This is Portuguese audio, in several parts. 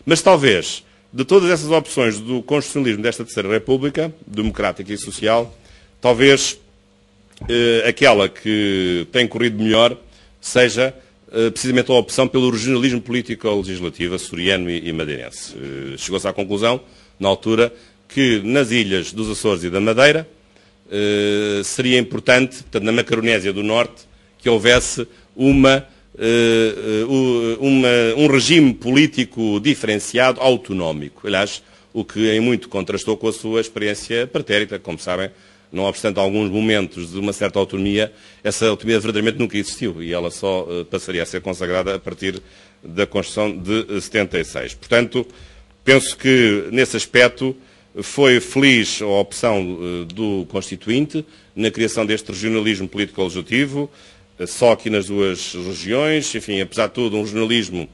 Mas talvez, de todas essas opções do constitucionalismo desta Terceira República, democrática e social, talvez aquela que tem corrido melhor seja precisamente a opção pelo regionalismo político-legislativo açoriano e madeirense. Chegou-se à conclusão, na altura, que nas ilhas dos Açores e da Madeira seria importante, portanto, na Macaronésia do Norte, que houvesse um regime político diferenciado, autonómico. Aliás, o que em muito contrastou com a sua experiência pretérita. Como sabem, não obstante alguns momentos de uma certa autonomia, essa autonomia verdadeiramente nunca existiu e ela só passaria a ser consagrada a partir da Constituição de 76. Portanto, penso que, nesse aspecto, foi feliz a opção do Constituinte na criação deste regionalismo político-legislativo, só aqui nas duas regiões, enfim, apesar de tudo, um regionalismo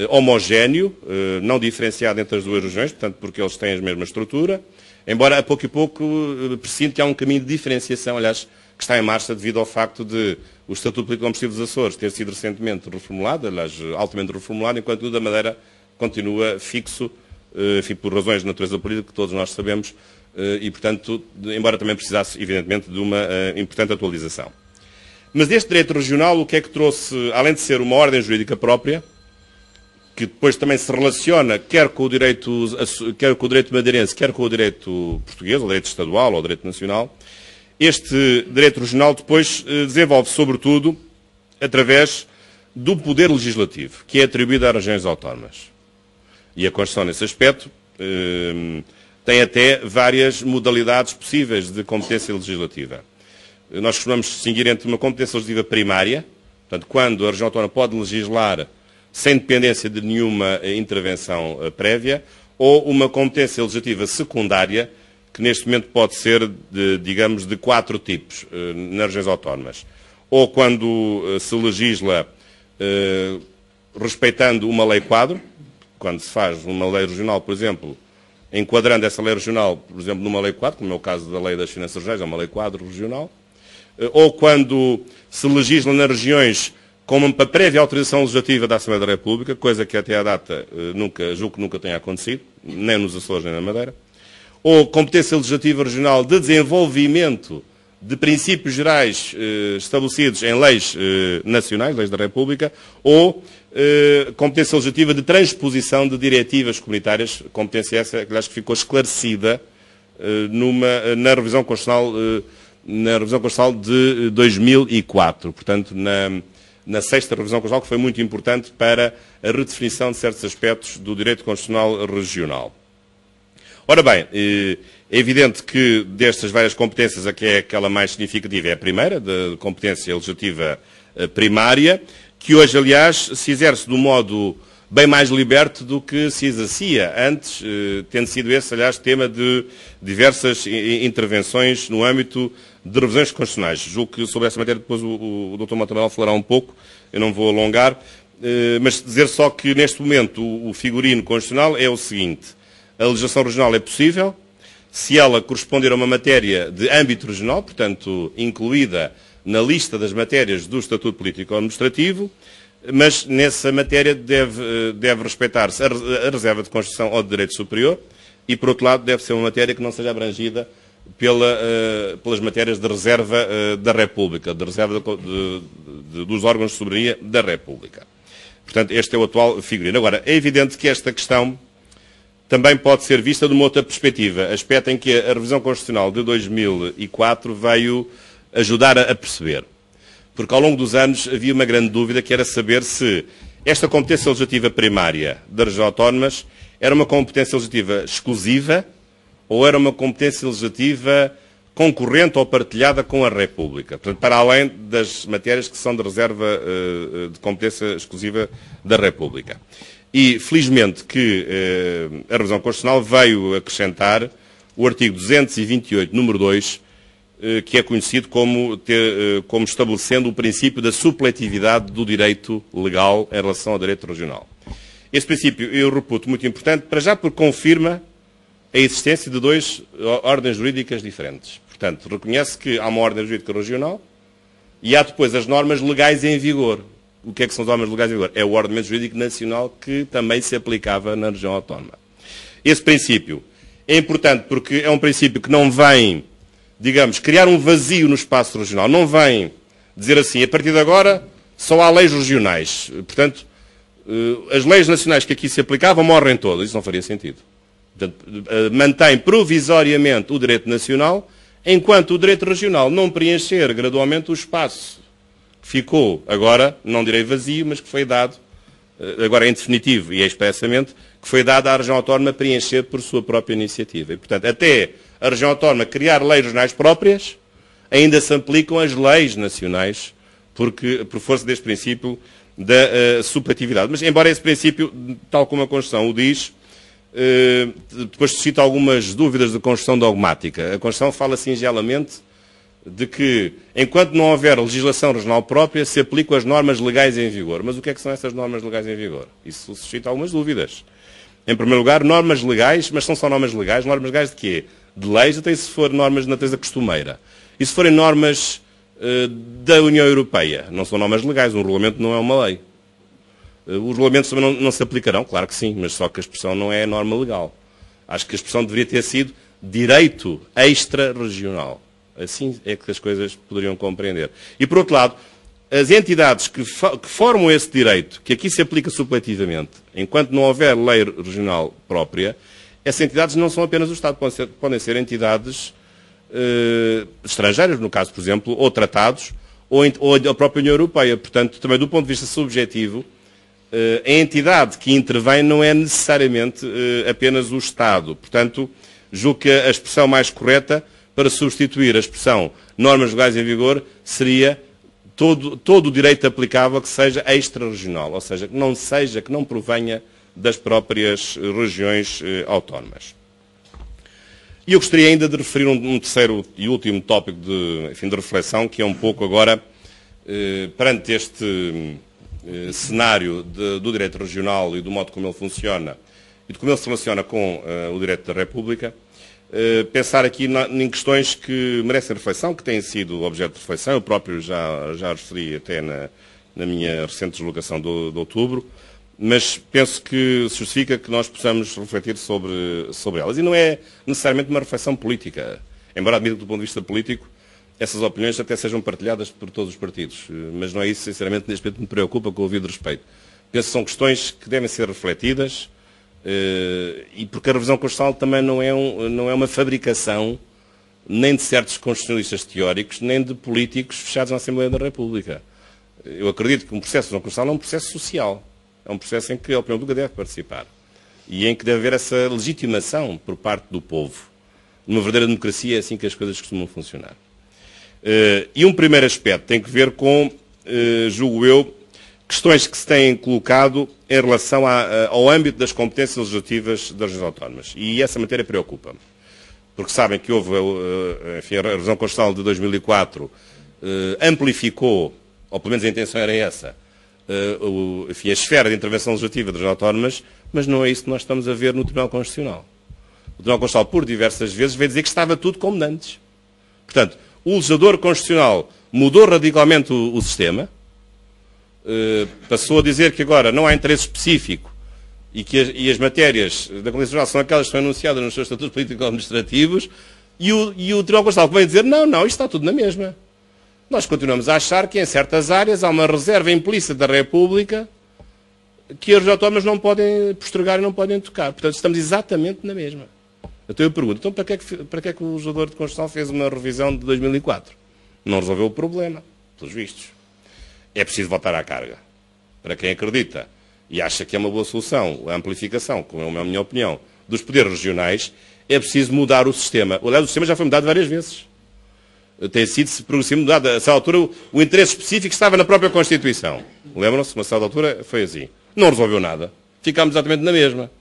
homogéneo, não diferenciado entre as duas regiões, portanto, porque eles têm a mesma estrutura, embora a pouco e pouco presinto que há um caminho de diferenciação, aliás, que está em marcha devido ao facto de o Estatuto Político de Combustíveis dos Açores ter sido recentemente reformulado, aliás, altamente reformulado, enquanto o da Madeira continua fixo, enfim, por razões de natureza política que todos nós sabemos, e, portanto, embora também precisasse, evidentemente, de uma importante atualização. Mas deste direito regional, o que é que trouxe, além de ser uma ordem jurídica própria, que depois também se relaciona quer com o direito madeirense, quer com o direito português, o direito estadual ou o direito nacional, este direito regional depois desenvolve sobretudo através do poder legislativo, que é atribuído às regiões autónomas. E a Constituição, nesse aspecto, tem até várias modalidades possíveis de competência legislativa. Nós costumamos distinguir entre uma competência legislativa primária, portanto, quando a região autónoma pode legislar sem dependência de nenhuma intervenção prévia, ou uma competência legislativa secundária, que neste momento pode ser, digamos, de 4 tipos nas regiões autónomas. Ou quando se legisla respeitando uma lei-quadro, quando se faz uma lei regional, por exemplo, enquadrando essa lei regional, por exemplo, numa lei-quadro, como é o caso da Lei das Finanças Regionais, é uma lei-quadro regional, ou quando se legisla nas regiões com uma prévia autorização legislativa da Assembleia da República, coisa que até à data julgo que nunca tenha acontecido, nem nos Açores nem na Madeira, ou competência legislativa regional de desenvolvimento de princípios gerais estabelecidos em leis nacionais, leis da República, ou competência legislativa de transposição de diretivas comunitárias, competência essa que acho que ficou esclarecida na revisão constitucional de 2004, portanto, na 6ª revisão constitucional, que foi muito importante para a redefinição de certos aspectos do direito constitucional regional. Ora bem, é evidente que destas várias competências, a que é aquela mais significativa é a primeira, da competência legislativa primária, que hoje, aliás, se exerce de um modo bem mais liberto do que se exercia antes, tendo sido esse, aliás, tema de diversas intervenções no âmbito de revisões constitucionais. Julgo que sobre essa matéria depois o Dr. Matamel falará um pouco, eu não vou alongar, mas dizer só que neste momento o figurino constitucional é o seguinte: a legislação regional é possível, se ela corresponder a uma matéria de âmbito regional, portanto, incluída na lista das matérias do Estatuto Político-Administrativo, mas nessa matéria deve respeitar-se a reserva de Constituição ou de Direito Superior e, por outro lado, deve ser uma matéria que não seja abrangida pelas matérias de reserva da República, de reserva dos órgãos de soberania da República. Portanto, este é o atual figurino. Agora, é evidente que esta questão também pode ser vista de uma outra perspectiva, aspecto em que a revisão constitucional de 2004 veio ajudar a perceber. Porque ao longo dos anos havia uma grande dúvida, que era saber se esta competência legislativa primária das regiões autónomas era uma competência legislativa exclusiva ou era uma competência legislativa concorrente ou partilhada com a República, portanto, para além das matérias que são de reserva de competência exclusiva da República. E, felizmente, que a revisão constitucional veio acrescentar o artigo 228, número 2, que é conhecido como estabelecendo o princípio da supletividade do direito legal em relação ao direito regional. Este princípio eu reputo muito importante, para já porque confirma a existência de 2 ordens jurídicas diferentes. Portanto, reconhece que há uma ordem jurídica regional e há depois as normas legais em vigor, o que é que são as normas legais em vigor? É o ordenamento jurídico nacional que também se aplicava na região autónoma. Esse princípio é importante porque é um princípio que não vem, digamos, criar um vazio no espaço regional. Não vem dizer assim, a partir de agora só há leis regionais. Portanto, as leis nacionais que aqui se aplicavam morrem todas. Isso não faria sentido. Portanto, mantém provisoriamente o direito nacional, enquanto o direito regional não preencher gradualmente o espaço que ficou, agora, não direi vazio, mas que foi dado, agora em definitivo e expressamente, que foi dado à região autónoma preencher por sua própria iniciativa. E, portanto, até a região autónoma criar leis regionais próprias, ainda se aplicam as leis nacionais, porque, por força deste princípio da supletividade. Mas, embora esse princípio, tal como a Constituição o diz, depois suscita algumas dúvidas de construção dogmática. A Constituição fala singelamente de que, enquanto não houver legislação regional própria, se aplicam as normas legais em vigor. Mas o que é que são essas normas legais em vigor? Isso suscita algumas dúvidas. Em primeiro lugar, normas legais, mas são só normas legais. Normas legais de quê? De leis, até se for normas de natureza costumeira. E se forem normas da União Europeia? Não são normas legais, um regulamento não é uma lei. Os regulamentos também não se aplicarão, claro que sim, mas só que a expressão não é norma legal. Acho que a expressão deveria ter sido direito extra-regional. Assim é que as coisas poderiam compreender. E, por outro lado, as entidades que formam esse direito, que aqui se aplica supletivamente, enquanto não houver lei regional própria, essas entidades não são apenas o Estado, podem ser entidades estrangeiras, no caso, por exemplo, ou tratados, ou a própria União Europeia. Portanto, também do ponto de vista subjetivo, a entidade que intervém não é necessariamente apenas o Estado. Portanto, julgo que a expressão mais correta para substituir a expressão normas legais em vigor seria todo o direito aplicável que seja extra-regional, ou seja, que não provenha das próprias regiões autónomas. E eu gostaria ainda de referir um terceiro e último tópico de reflexão, que é um pouco agora, perante este cenário do direito regional e do modo como ele funciona, e de como ele se relaciona com o direito da República, pensar aqui em questões que merecem reflexão, que têm sido objeto de reflexão. Eu próprio já referi até na minha recente deslocação de outubro, mas penso que se justifica que nós possamos refletir sobre elas. E não é necessariamente uma reflexão política, embora admito que, do ponto de vista político, essas opiniões até sejam partilhadas por todos os partidos. Mas não é isso, sinceramente, neste momento me preocupa, com o devido respeito. Penso que são questões que devem ser refletidas, e porque a revisão constitucional também não é uma fabricação nem de certos constitucionalistas teóricos, nem de políticos fechados na Assembleia da República. Eu acredito que um processo de revisão constitucional é um processo social. É um processo em que a opinião pública deve participar. E em que deve haver essa legitimação por parte do povo. Numa verdadeira democracia é assim que as coisas costumam funcionar. E um primeiro aspecto tem que ver com, julgo eu, questões que se têm colocado em relação ao âmbito das competências legislativas das regiões autónomas. E essa matéria preocupa-me. Porque sabem que houve, enfim, a revisão constitucional de 2004 amplificou, ou pelo menos a intenção era essa, enfim, a esfera de intervenção legislativa das regiões autónomas, mas não é isso que nós estamos a ver no Tribunal Constitucional. O Tribunal Constitucional, por diversas vezes, veio dizer que estava tudo como antes. Portanto, o legislador constitucional mudou radicalmente o sistema, passou a dizer que agora não há interesse específico e que as matérias da Constituição Geral são aquelas que são enunciadas nos seus estatutos político-administrativos, e o Tribunal Constitucional veio dizer não, isto está tudo na mesma. Nós continuamos a achar que em certas áreas há uma reserva implícita da República que as autónomas não podem postergar e não podem tocar. Portanto, estamos exatamente na mesma. Então eu pergunto, para que é que o legislador de Constituição fez uma revisão de 2004? Não resolveu o problema, pelos vistos. É preciso voltar à carga. Para quem acredita e acha que é uma boa solução a amplificação, como é a minha opinião, dos poderes regionais, é preciso mudar o sistema. Aliás, o sistema já foi mudado várias vezes. Tem sido progressivamente mudado. A certa altura, o interesse específico estava na própria Constituição. Lembram-se? A certa altura foi assim. Não resolveu nada. Ficámos exatamente na mesma.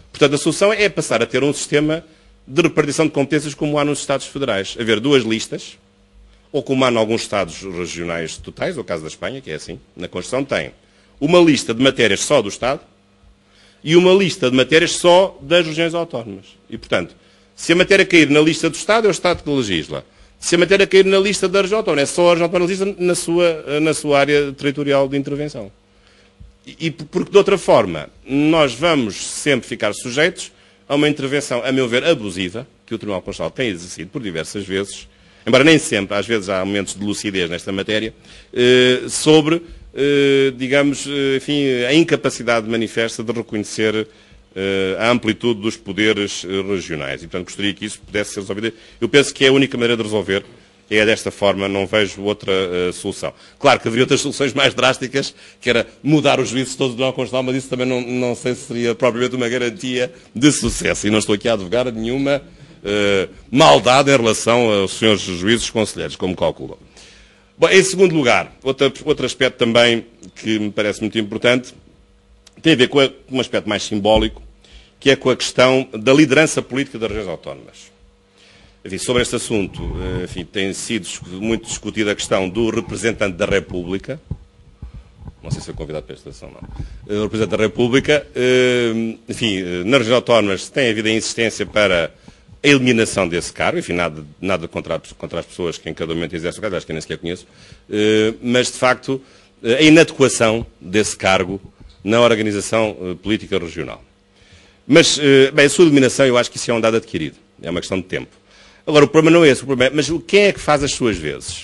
Portanto, a solução é passar a ter um sistema de repartição de competências como há nos Estados Federais. Haver duas listas, ou como há em alguns Estados regionais totais, ou o caso da Espanha, que é assim. Na Constituição tem uma lista de matérias só do Estado e uma lista de matérias só das regiões autónomas. E, portanto, se a matéria cair na lista do Estado, é o Estado que legisla. se a matéria cair na lista da região autónoma. É só a região autónoma na sua área territorial de intervenção. E porque, de outra forma, nós vamos sempre ficar sujeitos a uma intervenção, a meu ver, abusiva, que o Tribunal Constitucional tem exercido por diversas vezes, embora nem sempre, às vezes há momentos de lucidez nesta matéria, sobre, digamos, enfim, a incapacidade manifesta de reconhecer a amplitude dos poderes regionais. E, portanto, gostaria que isso pudesse ser resolvido. Eu penso que é a única maneira de resolver. É desta forma, não vejo outra solução. Claro que haveria outras soluções mais drásticas, que era mudar os juízes todos do Tribunal Constitucional, mas isso também não sei se seria propriamente uma garantia de sucesso. E não estou aqui a advogar nenhuma maldade em relação aos senhores juízes conselheiros, como calculam. Bom, em segundo lugar, outro aspecto também que me parece muito importante, tem a ver com um aspecto mais simbólico, que é com a questão da liderança política das regiões autónomas. Enfim, sobre este assunto, enfim, tem sido muito discutida a questão do representante da República. Não sei se foi convidado para esta sessão, não. O representante da República, enfim, nas regiões autónomas tem havido a insistência para a eliminação desse cargo. Enfim, nada contra as pessoas que em cada momento exercem o cargo, acho que eu nem sequer conheço. Mas, de facto, a inadequação desse cargo na organização política regional. Mas, bem, a sua eliminação, eu acho que isso é um dado adquirido. É uma questão de tempo. Agora, o problema não é esse, o problema é, mas quem é que faz as suas vezes?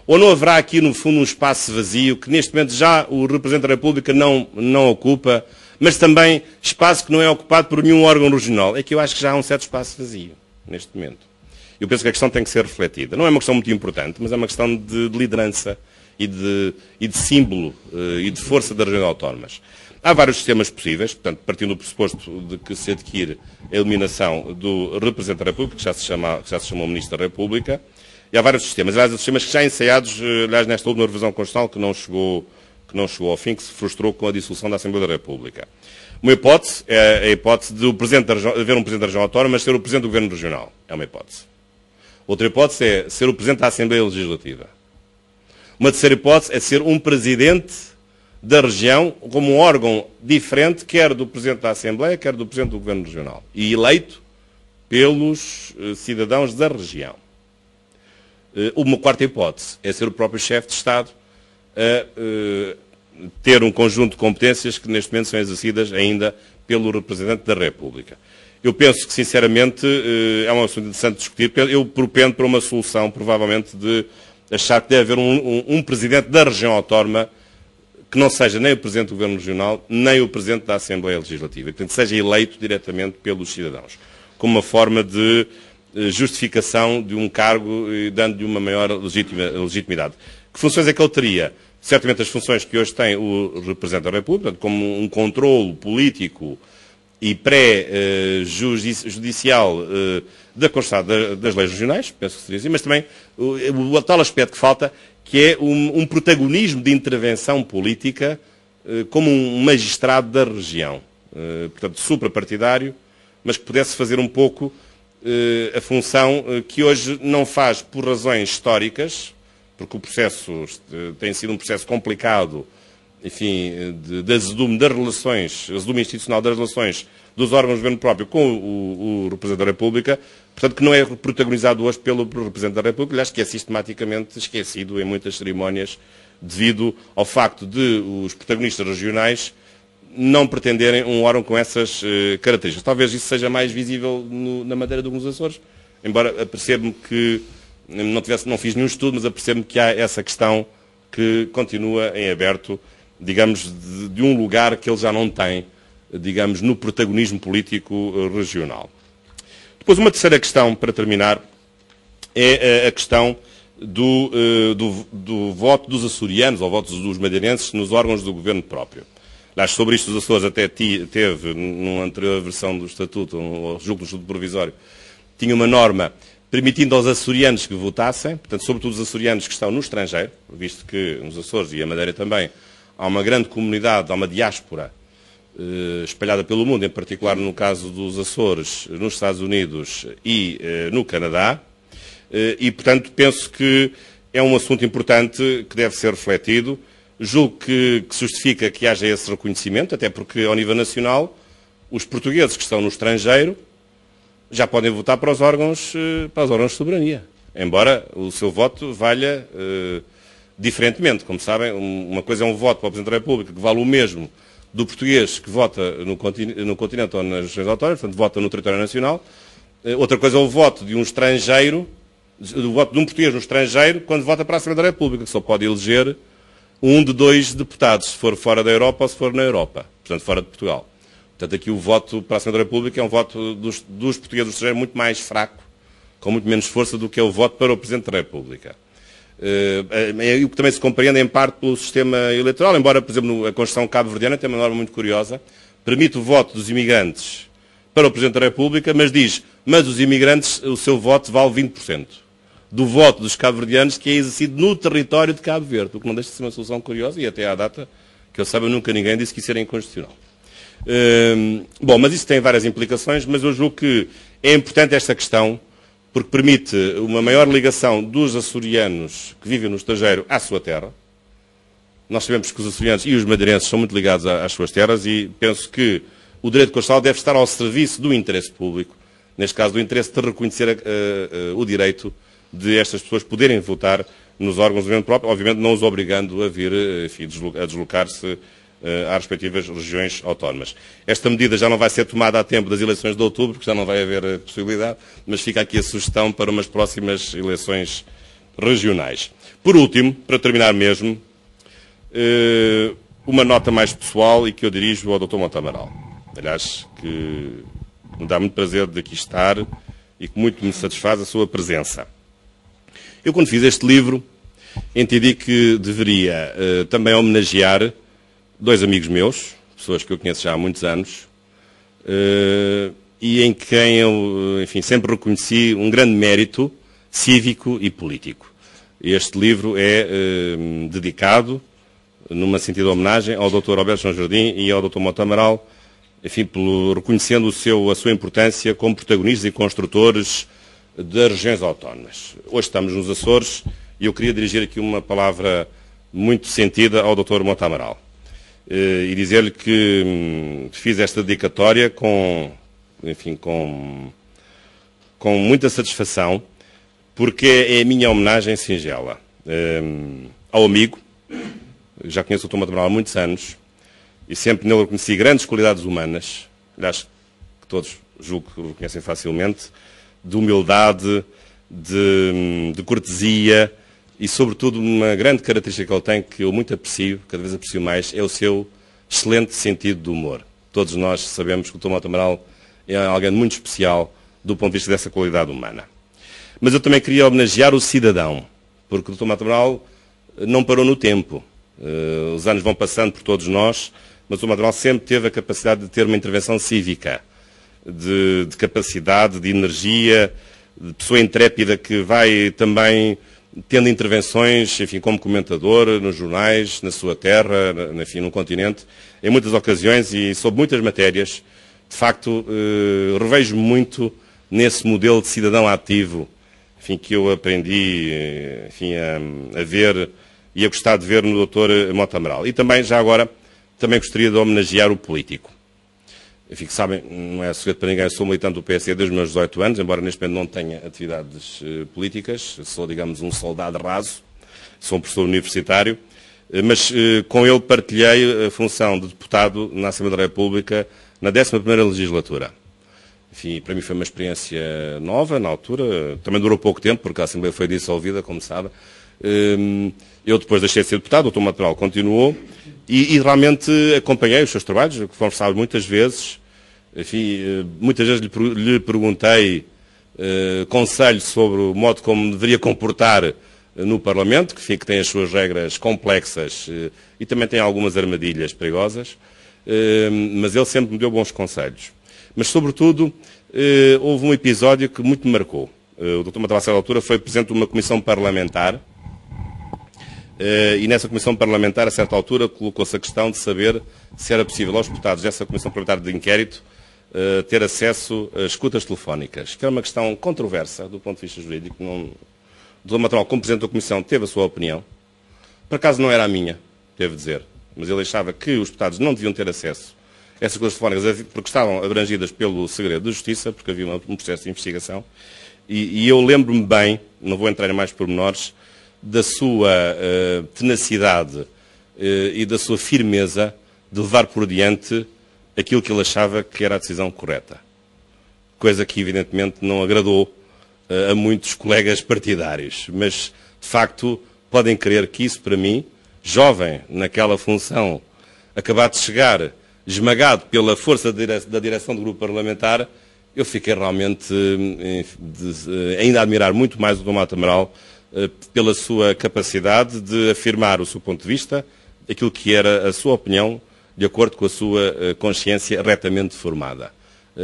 Ou não haverá aqui, no fundo, um espaço vazio que, neste momento, já o representante da República não ocupa, mas também espaço que não é ocupado por nenhum órgão regional? É que eu acho que já há um certo espaço vazio, neste momento. Eu penso que a questão tem que ser refletida. Não é uma questão muito importante, mas é uma questão de liderança e de símbolo e de força das regiões autónomas. Há vários sistemas possíveis, portanto, partindo do pressuposto de que se adquire a eliminação do representante da República, que já se chamou Ministro da República, e há vários sistemas. Aliás, há sistemas que já ensaiados, aliás, nesta última revisão constitucional, que não chegou ao fim, que se frustrou com a dissolução da Assembleia da República. Uma hipótese é a hipótese de haver um Presidente da Região Autónoma, mas ser o Presidente do Governo Regional. É uma hipótese. Outra hipótese é ser o Presidente da Assembleia Legislativa. Uma terceira hipótese é ser um Presidente da região como um órgão diferente, quer do Presidente da Assembleia, quer do Presidente do Governo Regional, e eleito pelos cidadãos da região. Uma quarta hipótese é ser o próprio chefe de Estado a ter um conjunto de competências que neste momento são exercidas ainda pelo representante da República. Eu penso que, sinceramente, é um assunto interessante de discutir. Eu propendo para uma solução, provavelmente, de achar que deve haver um Presidente da região autónoma que não seja nem o Presidente do Governo Regional, nem o Presidente da Assembleia Legislativa, e, portanto, seja eleito diretamente pelos cidadãos, como uma forma de justificação de um cargo e dando-lhe uma maior legitimidade. Que funções é que ele teria? Certamente as funções que hoje tem o Representante da República, portanto, como um controle político e pré-judicial da constatação das leis regionais, penso que seria assim, mas também o tal aspecto que falta, que é um protagonismo de intervenção política como um magistrado da região, portanto, suprapartidário, mas que pudesse fazer um pouco a função que hoje não faz por razões históricas, porque o processo tem sido um processo complicado, enfim, de azedume das relações, azedume institucional das relações dos órgãos do governo próprio com o Representante da República, portanto, que não é protagonizado hoje pelo Representante da República, acho que é sistematicamente esquecido em muitas cerimónias, devido ao facto de os protagonistas regionais não pretenderem um órgão com essas características. Talvez isso seja mais visível na matéria dos Açores, embora apercebo-me que não fiz nenhum estudo, mas apercebo-me que há essa questão que continua em aberto, digamos, de um lugar que ele já não tem, digamos, no protagonismo político regional. Depois, uma terceira questão, para terminar, é a questão do voto dos açorianos, ou votos dos madeirenses, nos órgãos do governo próprio. Aliás, sobre isto, os Açores até teve, numa anterior versão do Estatuto, ou julgo do Estatuto Provisório, tinha uma norma permitindo aos açorianos que votassem, portanto, sobretudo os açorianos que estão no estrangeiro, visto que nos Açores e a Madeira também há uma grande comunidade, há uma diáspora espalhada pelo mundo, em particular no caso dos Açores, nos Estados Unidos e no Canadá, e, portanto, penso que é um assunto importante que deve ser refletido. Julgo que se justifica que haja esse reconhecimento, até porque, ao nível nacional, os portugueses que estão no estrangeiro já podem votar para os órgãos de soberania. embora o seu voto valha diferentemente. Como sabem, uma coisa é um voto para o Presidente da República que vale o mesmo do português que vota no continente ou nas regiões autónomas, portanto, vota no território nacional. Outra coisa é o voto de um estrangeiro, o voto de um português no estrangeiro, quando vota para a Assembleia da República, que só pode eleger um de 2 deputados, se for fora da Europa ou se for na Europa, portanto, fora de Portugal. Portanto, aqui o voto para a Assembleia da República é um voto dos portugueses do estrangeiro muito mais fraco, com muito menos força do que é o voto para o Presidente da República. O que também se compreende em parte pelo sistema eleitoral, embora, por exemplo, a Constituição cabo-verdiana tem uma norma muito curiosa, permite o voto dos imigrantes para o Presidente da República, mas diz, mas os imigrantes, o seu voto vale 20% do voto dos cabo-verdianos que é exercido no território de Cabo Verde, o que não deixa de ser uma solução curiosa, e até à data, que eu saiba, nunca ninguém disse que isso era inconstitucional. Bom, mas isso tem várias implicações, mas eu julgo que é importante esta questão, porque permite uma maior ligação dos açorianos que vivem no estrangeiro à sua terra. Nós sabemos que os açorianos e os madeirenses são muito ligados às suas terras e penso que o direito constitucional deve estar ao serviço do interesse público, neste caso do interesse de reconhecer o direito de estas pessoas poderem votar nos órgãos do governo próprio, obviamente não os obrigando a vir, enfim, a deslocar-se às respectivas regiões autónomas. Esta medida já não vai ser tomada a tempo das eleições de outubro, porque já não vai haver possibilidade, mas fica aqui a sugestão para umas próximas eleições regionais. Por último, para terminar mesmo, uma nota mais pessoal e que eu dirijo ao Dr. Monte Amaral. Aliás, que me dá muito prazer de aqui estar e que muito me satisfaz a sua presença. Eu, quando fiz este livro, entendi que deveria também homenagear 2 amigos meus, pessoas que eu conheço já há muitos anos, e em quem eu, enfim, sempre reconheci um grande mérito cívico e político. Este livro é dedicado, numa sentida homenagem, ao Dr. Alberto João Jardim e ao Dr. Monte Amaral, enfim, reconhecendo a sua importância como protagonistas e construtores das regiões autónomas. Hoje estamos nos Açores e eu queria dirigir aqui uma palavra muito sentida ao Dr. Monte Amaral. E dizer-lhe que fiz esta dedicatória com muita satisfação, porque é a minha homenagem singela ao amigo. Já conheço o Dr. Monte Amaral há muitos anos e sempre nele reconheci grandes qualidades humanas, aliás, que todos julgo que reconhecem facilmente, de humildade, de cortesia, e, sobretudo, uma grande característica que ele tem, que eu muito aprecio, cada vez aprecio mais, é o seu excelente sentido de humor. Todos nós sabemos que o Dr. Monte Amaral é alguém muito especial do ponto de vista dessa qualidade humana. Mas eu também queria homenagear o cidadão, porque o Dr. Monte Amaral não parou no tempo. Os anos vão passando por todos nós, mas o Dr. Monte Amaral sempre teve a capacidade de ter uma intervenção cívica, de capacidade, de energia, de pessoa intrépida que vai também tendo intervenções, enfim, como comentador nos jornais, na sua terra, enfim, no continente, em muitas ocasiões e sobre muitas matérias. De facto, revejo muito nesse modelo de cidadão ativo, enfim, que eu aprendi, enfim, a ver e a gostar de ver no Dr. Monte Amaral. E também, já agora, também gostaria de homenagear o político. Enfim, que sabem, não é segredo para ninguém, eu sou militante do PSD desde os meus 18 anos, embora neste momento não tenha atividades políticas, sou, digamos, um soldado raso, sou um professor universitário, mas com ele partilhei a função de deputado na Assembleia da República na 11ª legislatura. Enfim, para mim foi uma experiência nova na altura, também durou pouco tempo, porque a Assembleia foi dissolvida, como sabe. Eu depois deixei de ser deputado, o Dr. Monte Amaral continuou, e realmente acompanhei os seus trabalhos, conversava muitas vezes. Enfim, muitas vezes lhe perguntei conselhos sobre o modo como deveria comportar no Parlamento, que tem as suas regras complexas e também tem algumas armadilhas perigosas, mas ele sempre me deu bons conselhos. Mas, sobretudo, houve um episódio que muito me marcou. O Dr. Monte Amaral, a certa altura, foi presidente de uma comissão parlamentar e nessa comissão parlamentar, a certa altura, colocou-se a questão de saber se era possível aos deputados dessa comissão parlamentar de inquérito ter acesso a escutas telefónicas, que era uma questão controversa do ponto de vista jurídico. O Dr. Monte Amaral, como Presidente da Comissão, teve a sua opinião. Por acaso não era a minha, devo dizer, mas ele achava que os deputados não deviam ter acesso a essas escutas telefónicas porque estavam abrangidas pelo segredo de justiça, porque havia um processo de investigação, E eu lembro-me bem, não vou entrar em mais pormenores, da sua tenacidade e da sua firmeza de levar por diante aquilo que ele achava que era a decisão correta. Coisa que, evidentemente, não agradou a muitos colegas partidários. Mas, de facto, podem crer que isso, para mim, jovem naquela função, acabado de chegar, esmagado pela força da direção do grupo parlamentar, eu fiquei realmente ainda a admirar muito mais o Dr. Mota Amaral pela sua capacidade de afirmar o seu ponto de vista, aquilo que era a sua opinião, de acordo com a sua consciência retamente formada.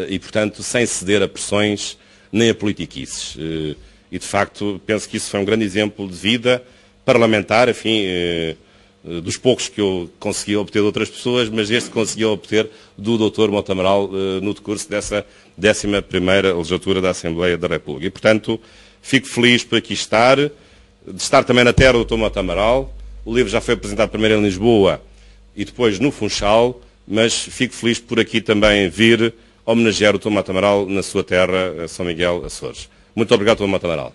E, portanto, sem ceder a pressões nem a politiquices. E, de facto, penso que isso foi um grande exemplo de vida parlamentar, enfim, dos poucos que eu consegui obter de outras pessoas, mas este consegui obter do Dr. Mota Amaral no decurso dessa 11ª legislatura da Assembleia da República. E, portanto, fico feliz por aqui estar, de estar também na terra do Dr. Mota Amaral. O livro já foi apresentado primeiro em Lisboa e depois no Funchal, mas fico feliz por aqui também vir homenagear o Dr. Mota Amaral na sua terra, São Miguel, Açores. Muito obrigado, Dr. Mota Amaral.